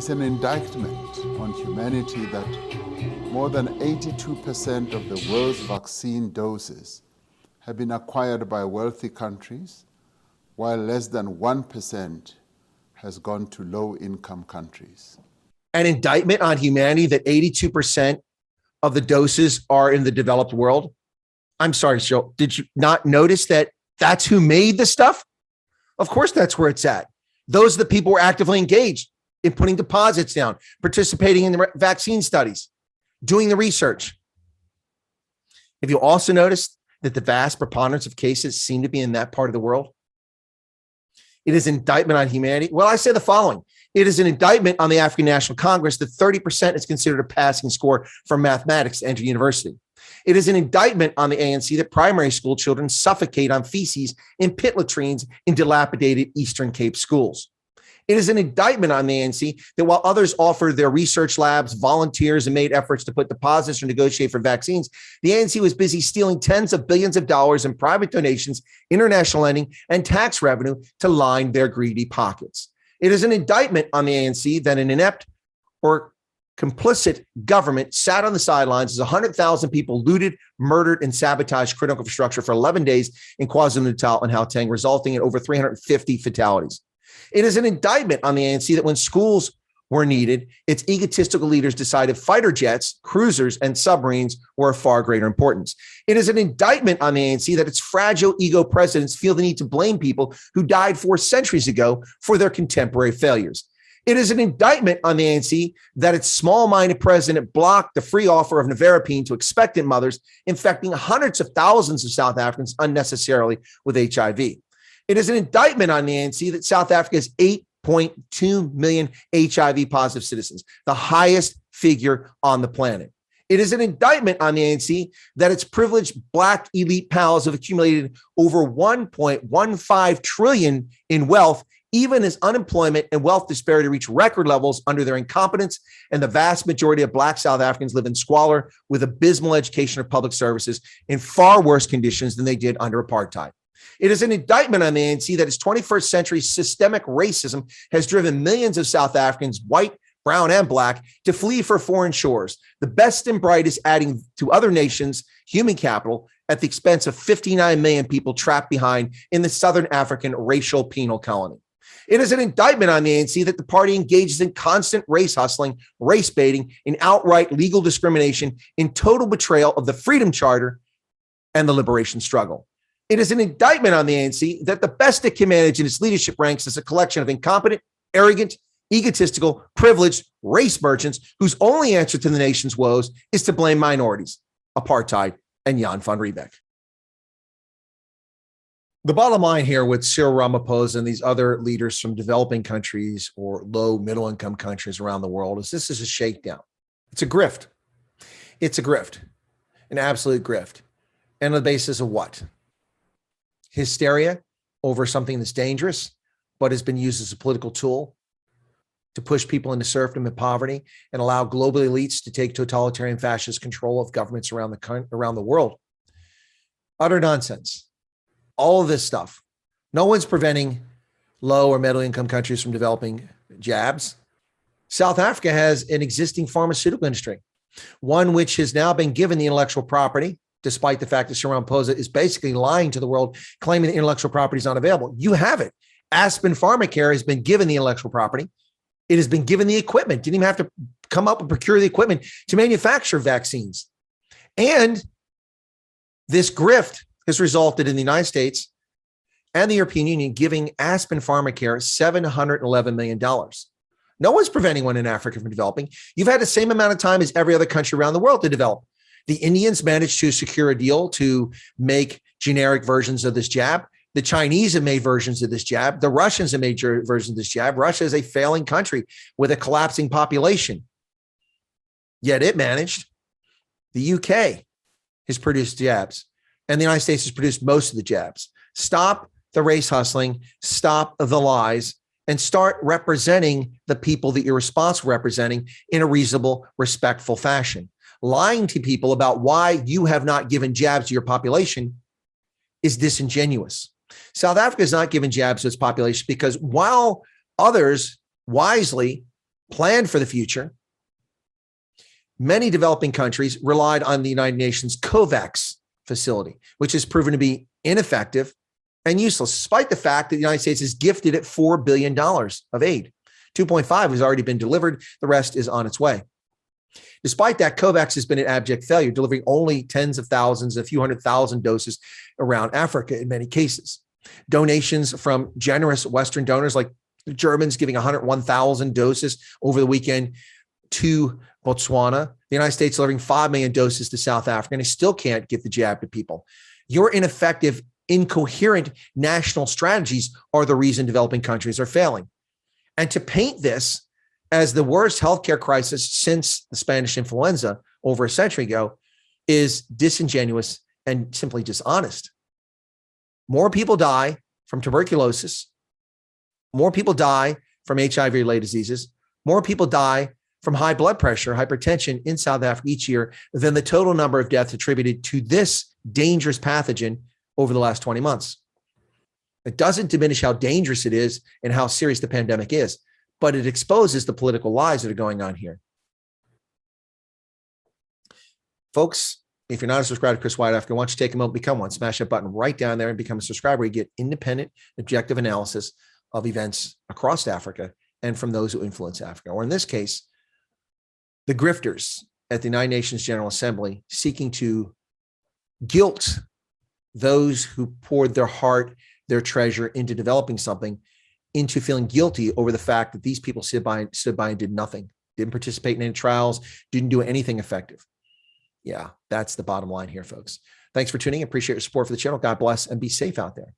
is an indictment on humanity that more than 82% of the world's vaccine doses have been acquired by wealthy countries, while less than 1% has gone to low-income countries. An indictment on humanity that 82% of the doses are in the developed world? I'm sorry, Cheryl, did you not notice that that's who made the stuff? Of course, that's where it's at. Those are the people who are actively engaged in putting deposits down, participating in the vaccine studies, doing the research. Have you also noticed that the vast preponderance of cases seem to be in that part of the world? It is an indictment on humanity. Well, I say the following. It is an indictment on the African National Congress that 30% is considered a passing score for mathematics to enter university. It is an indictment on the ANC that primary school children suffocate on feces in pit latrines in dilapidated Eastern Cape schools. It is an indictment on the ANC that while others offered their research labs, volunteers, and made efforts to put deposits or negotiate for vaccines, the ANC was busy stealing tens of billions of dollars in private donations, international lending, and tax revenue to line their greedy pockets. It is an indictment on the ANC that an inept or complicit government sat on the sidelines as 100,000 people looted, murdered, and sabotaged critical infrastructure for 11 days in KwaZulu-Natal and Gauteng, resulting in over 350 fatalities. It is an indictment on the ANC that when schools were needed, its egotistical leaders decided fighter jets, cruisers, and submarines were of far greater importance. It is an indictment on the ANC that its fragile ego presidents feel the need to blame people who died 4 centuries ago for their contemporary failures. It is an indictment on the ANC that its small-minded president blocked the free offer of nevirapine to expectant mothers, infecting hundreds of thousands of South Africans unnecessarily with HIV. It is an indictment on the ANC that South Africa has 8.2 million HIV positive citizens, the highest figure on the planet. It is an indictment on the ANC that its privileged Black elite pals have accumulated over 1.15 trillion in wealth, even as unemployment and wealth disparity reach record levels under their incompetence, and the vast majority of Black South Africans live in squalor with abysmal education or public services in far worse conditions than they did under apartheid. It is an indictment on the ANC that its 21st century systemic racism has driven millions of South Africans, white, brown, and Black, to flee for foreign shores, the best and brightest adding to other nations' human capital at the expense of 59 million people trapped behind in the Southern African racial penal colony. It is an indictment on the ANC that the party engages in constant race hustling, race baiting, in outright legal discrimination, in total betrayal of the Freedom Charter and the liberation struggle. It is an indictment on the ANC that the best it can manage in its leadership ranks is a collection of incompetent, arrogant, egotistical, privileged race merchants whose only answer to the nation's woes is to blame minorities, apartheid, and Jan van Riebeck. The bottom line here with Cyril Ramaphosa and these other leaders from developing countries or low middle income countries around the world is this is a shakedown. It's a grift. It's a grift, an absolute grift. And on the basis of what? Hysteria over something that's dangerous, but has been used as a political tool to push people into serfdom and poverty and allow global elites to take totalitarian fascist control of governments around the world. Utter nonsense. All of this stuff. No one's preventing low or middle income countries from developing jabs. South Africa has an existing pharmaceutical industry, one which has now been given the intellectual property, despite the fact that Cyril Ramaphosa is basically lying to the world, claiming the intellectual property is not available. You have it. Aspen Pharmacare has been given the intellectual property. It has been given the equipment. Didn't even have to come up and procure the equipment to manufacture vaccines. And this grift has resulted in the United States and the European Union giving Aspen Pharmacare $711 million. No one's preventing one in Africa from developing. You've had the same amount of time as every other country around the world to develop. The Indians managed to secure a deal to make generic versions of this jab. The Chinese have made versions of this jab. The Russians have made versions of this jab. Russia is a failing country with a collapsing population. Yet it managed. The UK has produced jabs, and the United States has produced most of the jabs. Stop the race hustling, stop the lies, and start representing the people that you're responsible for representing in a reasonable, respectful fashion. Lying to people about why you have not given jabs to your population is disingenuous. South Africa has not given jabs to its population because while others wisely planned for the future, many developing countries relied on the United Nations COVAX facility, which has proven to be ineffective and useless, despite the fact that the United States has gifted it $4 billion of aid. 2.5 has already been delivered. The rest is on its way. Despite that, COVAX has been an abject failure, delivering only tens of thousands, a few 100,000 doses around Africa in many cases. Donations from generous Western donors like the Germans giving 101,000 doses over the weekend to Botswana, the United States delivering 5 million doses to South Africa, and they still can't get the jab to people. Your ineffective, incoherent national strategies are the reason developing countries are failing. And to paint this as the worst healthcare crisis since the Spanish influenza over a century ago is disingenuous and simply dishonest. More people die from tuberculosis. More people die from HIV-related diseases. More people die from high blood pressure, hypertension in South Africa each year than the total number of deaths attributed to this dangerous pathogen over the last 20 months. It doesn't diminish how dangerous it is and how serious the pandemic is, but it exposes the political lies that are going on here. Folks, if you're not a subscriber to Chris Wyatt Africa, why don't you take a moment, become one, smash that button right down there and become a subscriber. You get independent, objective analysis of events across Africa and from those who influence Africa, or in this case, the grifters at the United Nations General Assembly seeking to guilt those who poured their heart, their treasure into developing something, into feeling guilty over the fact that these people stood by and did nothing, didn't participate in any trials, didn't do anything effective. Yeah, that's the bottom line here, folks. Thanks for tuning in. Appreciate your support for the channel. God bless and be safe out there.